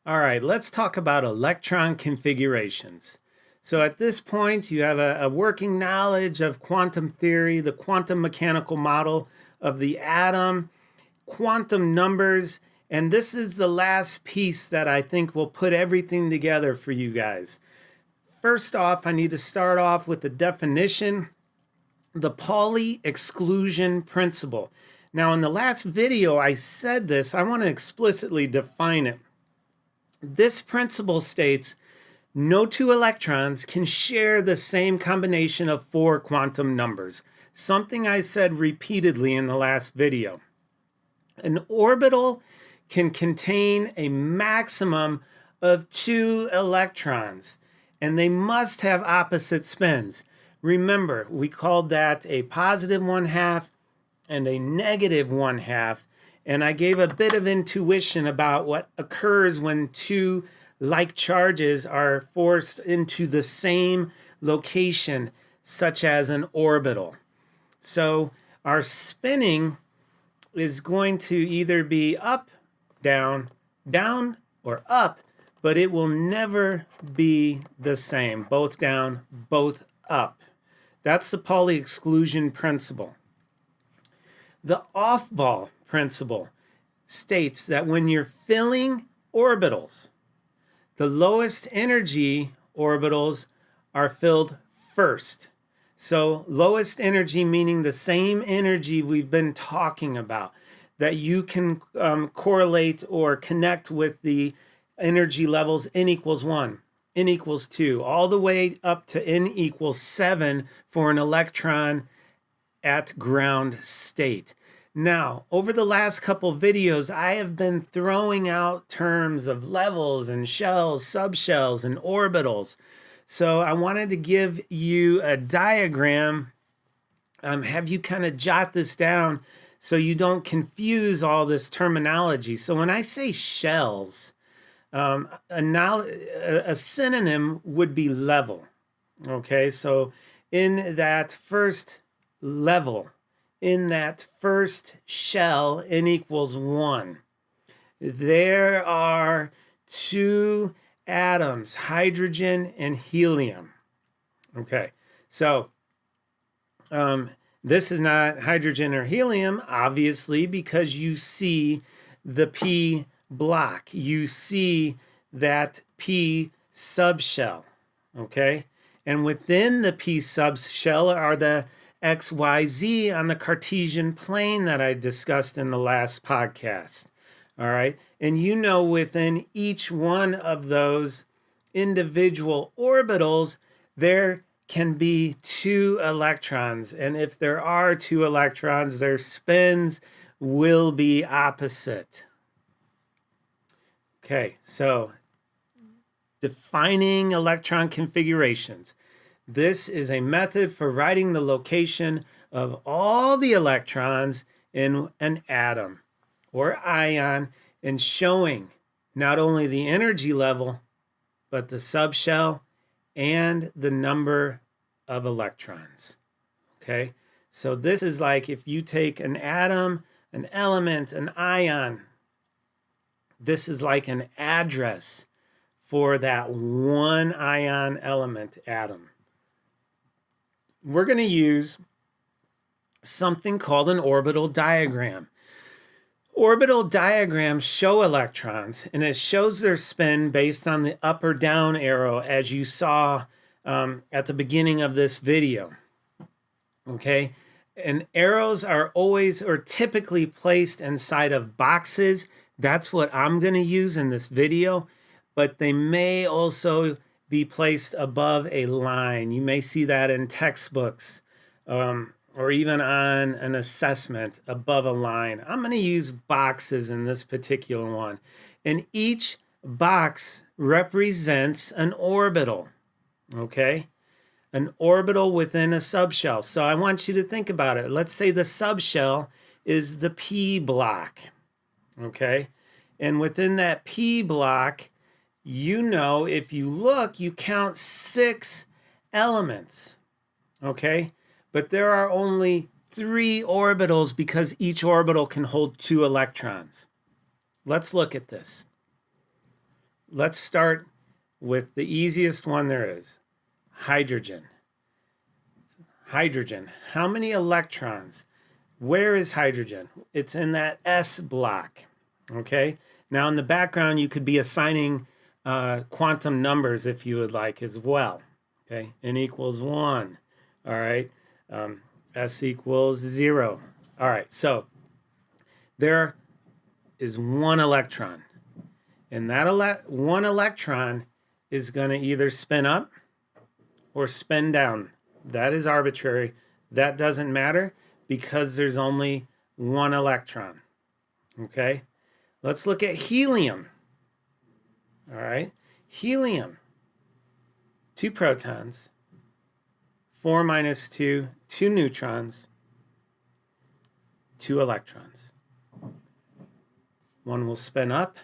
All right, let's talk about electron configurations. So at this point, you have a working knowledge of quantum theory, the quantum mechanical model of the atom, quantum numbers, and this is the last piece that I think will put everything together for you guys. First off, I need to start off with the definition, the Pauli exclusion principle. Now, in the last video, I said this. I want to explicitly define it. This principle states no two electrons can share the same combination of four quantum numbers, something I said repeatedly in the last video. An orbital can contain a maximum of 2 electrons, and they must have opposite spins. Remember, we called that a positive 1/2 and a negative 1/2. And I gave a bit of intuition about what occurs when two like charges are forced into the same location, such as an orbital. So our spinning is going to either be up, down, down, or up, but it will never be the same, both down, both up. That's the Pauli exclusion principle. The off-ball principle states that when you're filling orbitals, the lowest energy orbitals are filled first. So lowest energy meaning the same energy we've been talking about, that you can correlate or connect with the energy levels n equals 1, n equals 2, all the way up to n equals 7 for an electron at ground state. Now, over the last couple videos, I have been throwing out terms of levels and shells, subshells, and orbitals. So I wanted to give you a diagram, have you kind of jot this down so you don't confuse all this terminology. So when I say shells, a synonym would be level. Okay, so in that first level, in that first shell, n equals 1, there are 2 atoms, hydrogen and helium. Okay, so this is not hydrogen or helium, obviously, because you see the p block. You see that p subshell, okay? And within the p subshell are the X, Y, Z on the Cartesian plane that I discussed in the last podcast. All right. And you know, within each one of those individual orbitals, there can be 2 electrons. And if there are 2 electrons, their spins will be opposite. Okay. So defining electron configurations. This is a method for writing the location of all the electrons in an atom or ion and showing not only the energy level, but the subshell and the number of electrons. Okay, so this is like if you take an atom, an element, an ion, this is like an address for that one ion element atom. We're going to use something called an orbital diagram. Orbital diagrams show electrons, and it shows their spin based on the up or down arrow, as you saw at the beginning of this video. Okay, and arrows are always or typically placed inside of boxes. That's what I'm going to use in this video, but they may also be placed above a line. You may see that in textbooks or even on an assessment above a line. I'm going to use boxes in this particular one. And each box represents an orbital, okay? An orbital within a subshell. So I want you to think about it. Let's say the subshell is the P block, okay? And within that P block, you know, if you look, you count 6 elements, okay? But there are only 3 orbitals because each orbital can hold 2 electrons. Let's look at this. let's start with the easiest one there is, hydrogen. Hydrogen, how many electrons? Where is hydrogen? It's in that S block, okay? Now in the background, you could be assigning quantum numbers if you would like as well, okay? N equals 1, all right? S equals 0. All right, so there is one electron, and that one electron is going to either spin up or spin down. That is arbitrary. That doesn't matter because there's only one electron. Okay? Let's look at helium. All right? Helium, 2 protons, 4 minus 2, 2 neutrons, 2 electrons. One will spin up,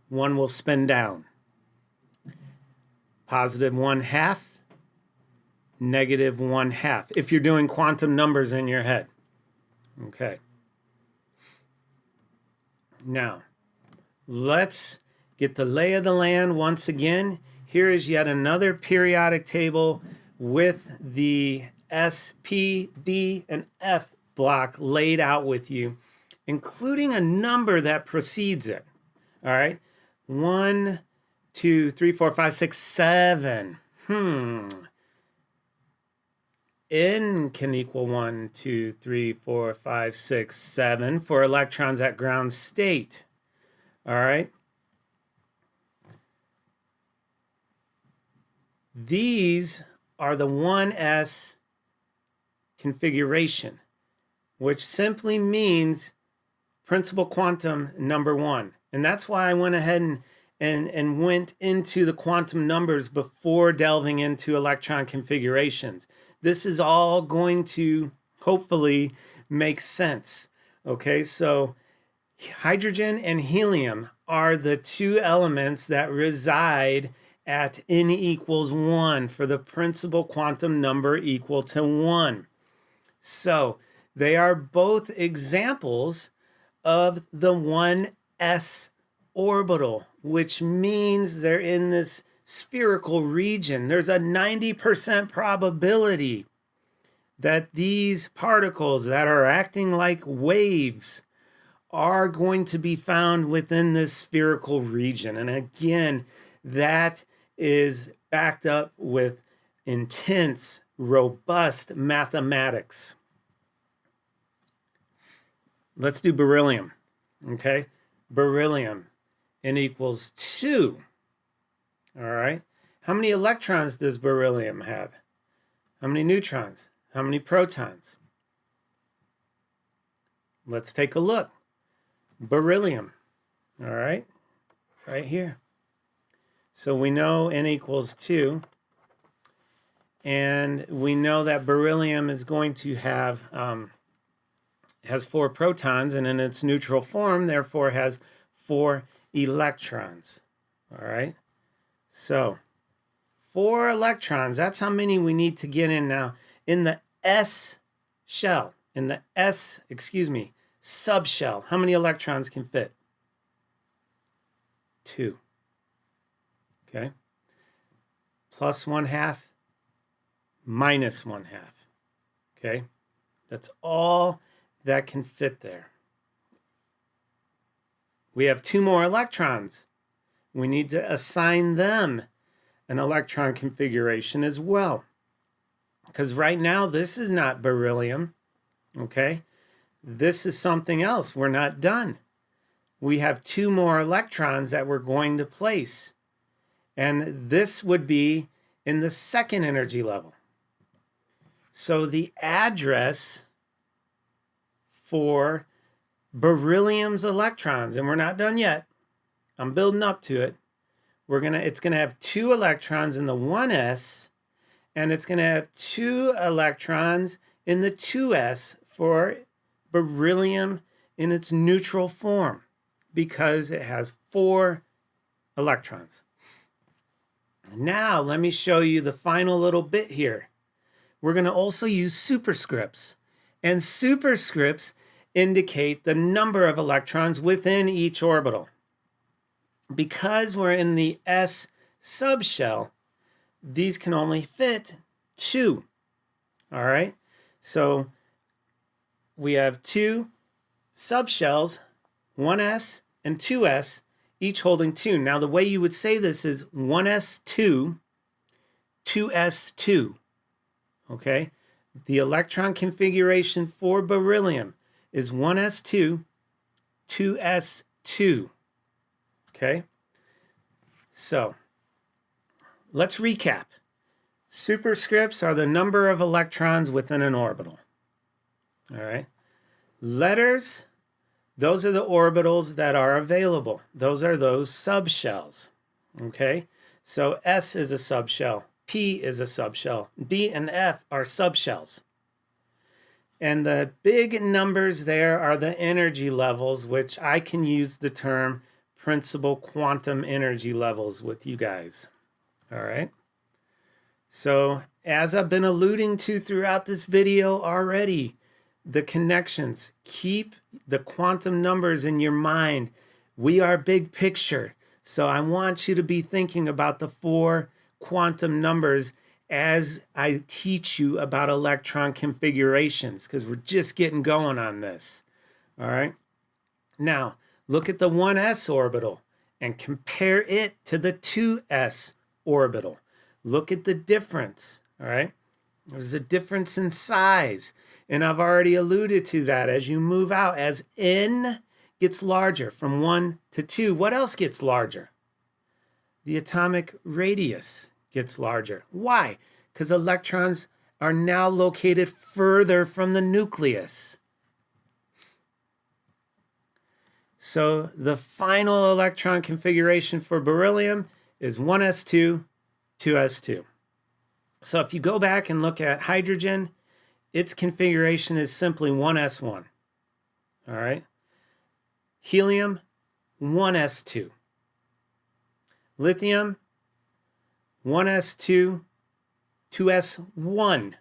one will spin down. Positive 1/2, negative 1/2, if you're doing quantum numbers in your head. Okay. Now, let's get the lay of the land once again. Here is yet another periodic table with the S, P, D, and F block laid out with you, including a number that precedes it. All right. 1, 2, 3, 4, 5, 6, 7. N can equal 1, 2, 3, 4, 5, 6, 7 for electrons at ground state. All right. These are the 1s configuration, which simply means principal quantum number 1. And that's why I went ahead and went into the quantum numbers before delving into electron configurations. This is all going to hopefully make sense. Okay, so hydrogen and helium are the 2 elements that reside at n equals 1 for the principal quantum number equal to 1. So they are both examples of the 1s orbital, which means they're in this spherical region. There's a 90% probability that these particles that are acting like waves are going to be found within this spherical region. And again, that is backed up with intense, robust mathematics. Let's do beryllium, okay? Beryllium, N equals 2. All right. How many electrons does beryllium have? How many neutrons? How many protons? Let's take a look. Beryllium. All right. Right here. So we know N equals 2. And we know that beryllium is going to have, has 4 protons, and in its neutral form, therefore has 4 electrons. All right. So 4 electrons, that's how many we need to get in now. In the S shell, in the subshell, how many electrons can fit? 2. Okay. Plus 1/2, minus 1/2. Okay. That's all that can fit there. We have 2 more electrons. We need to assign them an electron configuration as well. Because right now, this is not beryllium, okay? This is something else. We're not done. We have 2 more electrons that we're going to place. And this would be in the 2nd energy level. So the address for beryllium's electrons, and we're not done yet. I'm building up to it. It's gonna have 2 electrons in the 1s, and it's gonna have 2 electrons in the 2s for beryllium in its neutral form, because it has 4 electrons. Now let me show you the final little bit here. We're gonna also use superscripts, and superscripts indicate the number of electrons within each orbital. because we're in the S subshell, these can only fit 2. All right, so we have 2 subshells, 1s and 2s, each holding 2. Now the way you would say this is 1s2, 2s2. Okay, the electron configuration for beryllium is 1s2, 2s2. Okay, so let's recap. Superscripts are the number of electrons within an orbital. All right. Letters, those are the orbitals that are available. Those are those subshells. Okay. So S is a subshell. P is a subshell. D and F are subshells. And the big numbers there are the energy levels, which I can use the term principal quantum energy levels with you guys. All right. So as I've been alluding to throughout this video already, the connections, keep the quantum numbers in your mind. We are big picture. So I want you to be thinking about the 4 quantum numbers as I teach you about electron configurations, because we're just getting going on this. All right. Now, look at the 1s orbital and compare it to the 2s orbital. Look at the difference, all right? There's a difference in size, and I've already alluded to that. As you move out, as n gets larger from 1 to 2, what else gets larger? The atomic radius gets larger. Why? Because electrons are now located further from the nucleus. So the final electron configuration for beryllium is 1s2, 2s2. So if you go back and look at hydrogen, its configuration is simply 1s1. All right. Helium, 1s2. Lithium, 1s2, 2s1.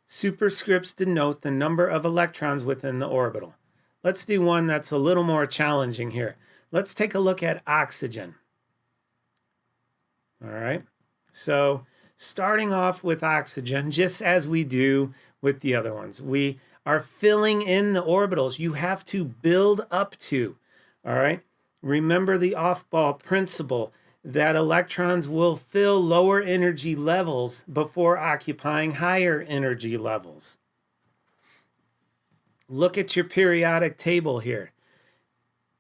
Superscripts denote the number of electrons within the orbital. Let's do one that's a little more challenging here. Let's take a look at oxygen. All right. So starting off with oxygen, just as we do with the other ones, we are filling in the orbitals. You have to build up to. All right. Remember the off-ball principle that electrons will fill lower energy levels before occupying higher energy levels. Look at your periodic table here.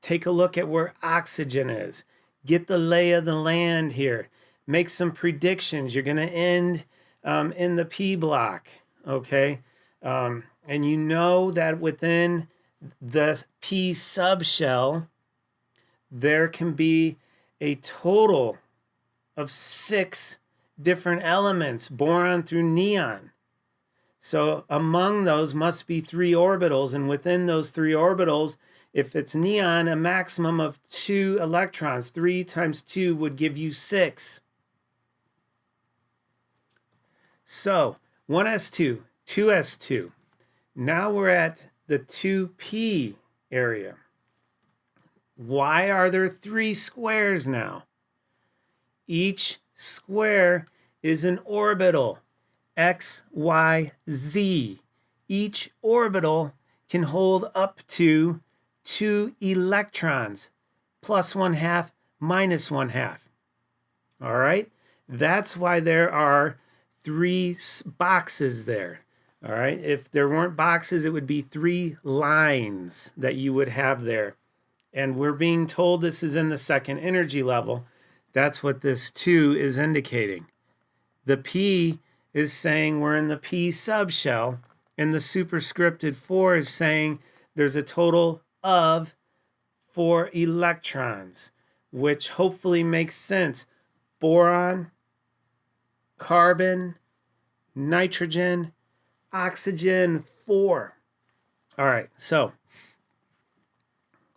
Take a look at where oxygen is. Get the lay of the land here. Make some predictions. You're going to end in the P block, okay? And you know that within the P subshell, there can be a total of 6 different elements, boron through neon. So among those must be 3 orbitals, and within those 3 orbitals, if it's neon, a maximum of 2 electrons. 3 times 2 would give you 6. So 1s2, 2s2. Now we're at the 2p area. Why are there 3 squares now? Each square is an orbital. X, Y, Z. Each orbital can hold up to 2 electrons, plus 1/2, minus 1/2. All right? That's why there are 3 boxes there. All right? If there weren't boxes, it would be 3 lines that you would have there. And we're being told this is in the second energy level. That's what this 2 is indicating. The P is saying we're in the P subshell, and the superscripted 4 is saying there's a total of 4 electrons, which hopefully makes sense. Boron, carbon, nitrogen, oxygen, 4. All right, so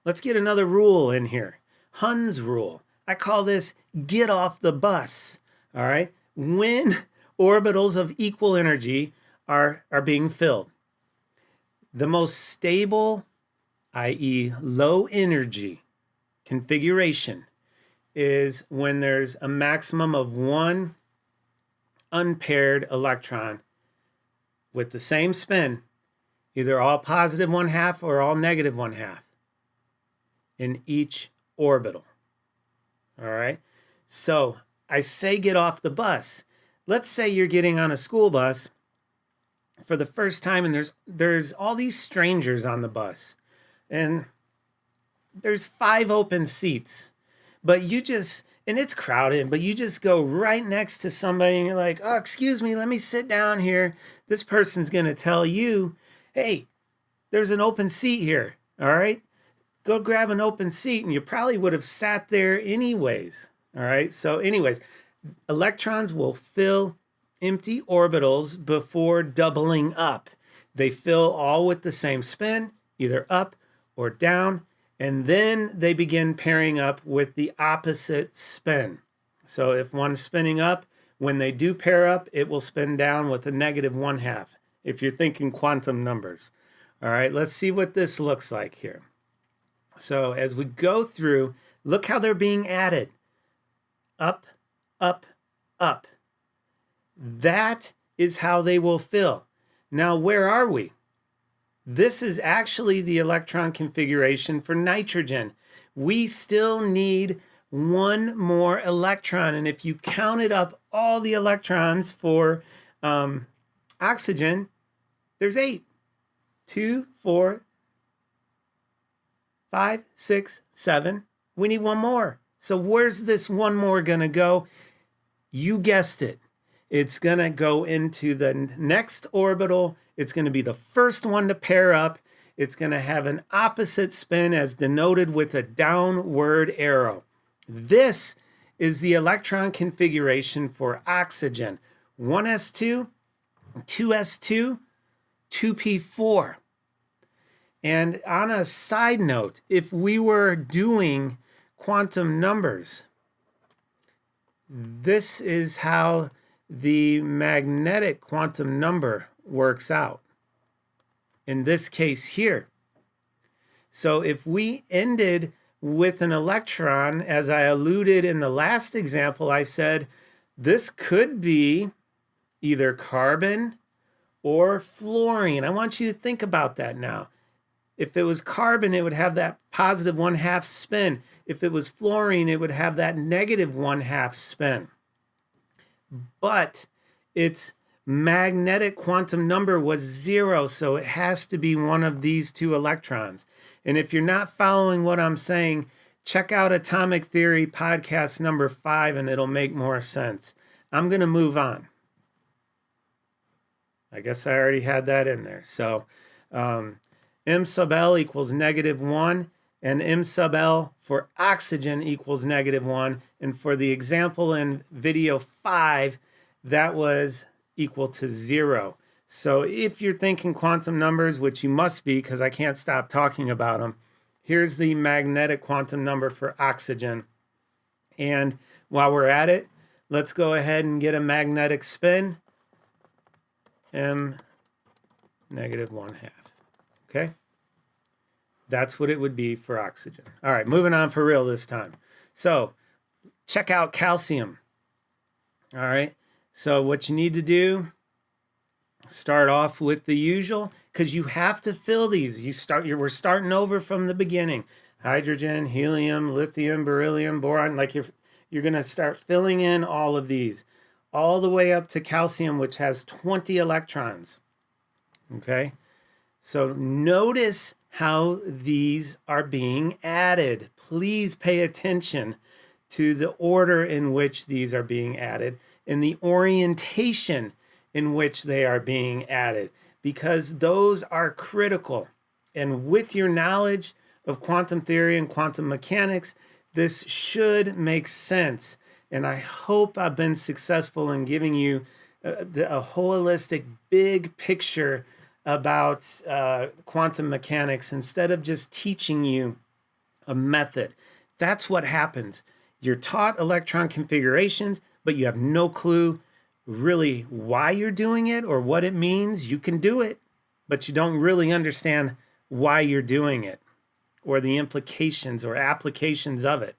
let's get another rule in here. Hund's rule. I call this get off the bus. All right, when orbitals of equal energy are being filled, the most stable, i.e. low energy configuration, is when there's a maximum of one unpaired electron with the same spin, either all positive 1/2 or all negative 1/2 in each orbital. All right. So I say get off the bus. Let's say you're getting on a school bus for the first time, and there's all these strangers on the bus, and there's 5 open seats, but and it's crowded, but you just go right next to somebody and you're like, oh, excuse me, let me sit down here. This person's going to tell you, hey, there's an open seat here. All right, go grab an open seat. And you probably would have sat there anyways. All right. So anyways, electrons will fill empty orbitals before doubling up. They fill all with the same spin, either up or down, and then they begin pairing up with the opposite spin. So if one's spinning up, when they do pair up, it will spin down with a negative 1/2, if you're thinking quantum numbers. All right, let's see what this looks like here. So as we go through, look how they're being added. Up, up, up. That is how they will fill. Now, where are we? This is actually the electron configuration for nitrogen. We still need one more electron. And if you counted up all the electrons for oxygen, there's 8. 2, 4, 5, 6, 7. We need one more. So where's this one more going to go? You guessed it. It's going to go into the next orbital. It's going to be the first one to pair up. It's going to have an opposite spin as denoted with a downward arrow. This is the electron configuration for oxygen. 1s2, 2s2, 2p4. And on a side note, if we were doing quantum numbers, this is how the magnetic quantum number works out. In this case here. So if we ended with an electron, as I alluded in the last example, I said this could be either carbon or fluorine. I want you to think about that now. If it was carbon, it would have that positive 1/2 spin. If it was fluorine, it would have that negative 1/2 spin. But its magnetic quantum number was 0, so it has to be one of these 2 electrons. And if you're not following what I'm saying, check out Atomic Theory podcast number 5, and it'll make more sense. I'm going to move on. I guess I already had that in there. So M sub L equals -1, and M sub L for oxygen equals -1. And for the example in video 5, that was equal to 0. So if you're thinking quantum numbers, which you must be because I can't stop talking about them, here's the magnetic quantum number for oxygen. And while we're at it, let's go ahead and get a magnetic spin. M -1/2. Okay? That's what it would be for oxygen. All right, moving on for real this time. So check out calcium. All right, so what you need to do, start off with the usual, because you have to fill these. We're starting over from the beginning. Hydrogen, helium, lithium, beryllium, boron. Like you're going to start filling in all of these, all the way up to calcium, which has 20 electrons. Okay, so notice how these are being added. Please pay attention to the order in which these are being added and the orientation in which they are being added, because those are critical. And with your knowledge of quantum theory and quantum mechanics, this should make sense. And I hope I've been successful in giving you a holistic, big picture about quantum mechanics instead of just teaching you a method. That's what happens. You're taught electron configurations, but you have no clue really why you're doing it or what it means. You can do it, but you don't really understand why you're doing it or the implications or applications of it.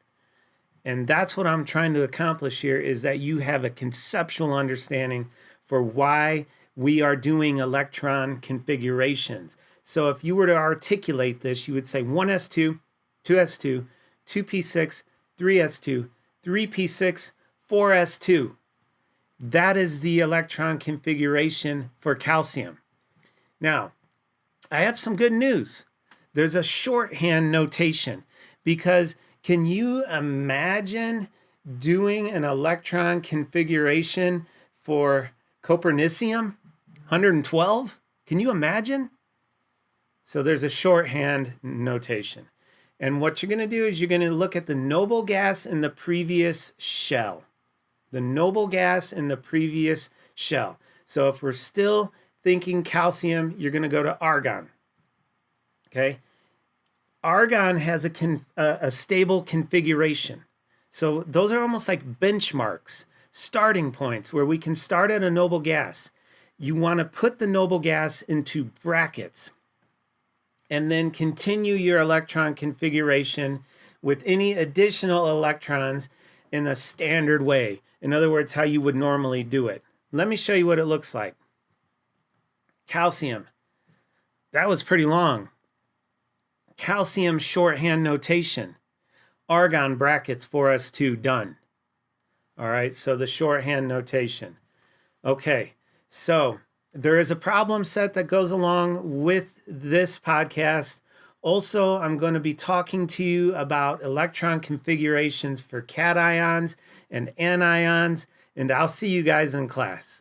And that's what I'm trying to accomplish here, is that you have a conceptual understanding for why we are doing electron configurations. So if you were to articulate this, you would say 1s2, 2s2, 2p6, 3s2, 3p6, 4s2. That is the electron configuration for calcium. Now, I have some good news. There's a shorthand notation, because can you imagine doing an electron configuration for copernicium 112? Can you imagine? So there's a shorthand notation. And what you're going to do is you're going to look at the noble gas in the previous shell. The noble gas in the previous shell. So if we're still thinking calcium, you're going to go to argon. Okay? Argon has a stable configuration. So those are almost like benchmarks, starting points where we can start at a noble gas. You want to put the noble gas into brackets and then continue your electron configuration with any additional electrons in a standard way. In other words, how you would normally do it. Let me show you what it looks like. Calcium. That was pretty long. Calcium shorthand notation. Argon brackets 4s2, done. All right, so the shorthand notation. Okay, so there is a problem set that goes along with this podcast. Also, I'm going to be talking to you about electron configurations for cations and anions, and I'll see you guys in class.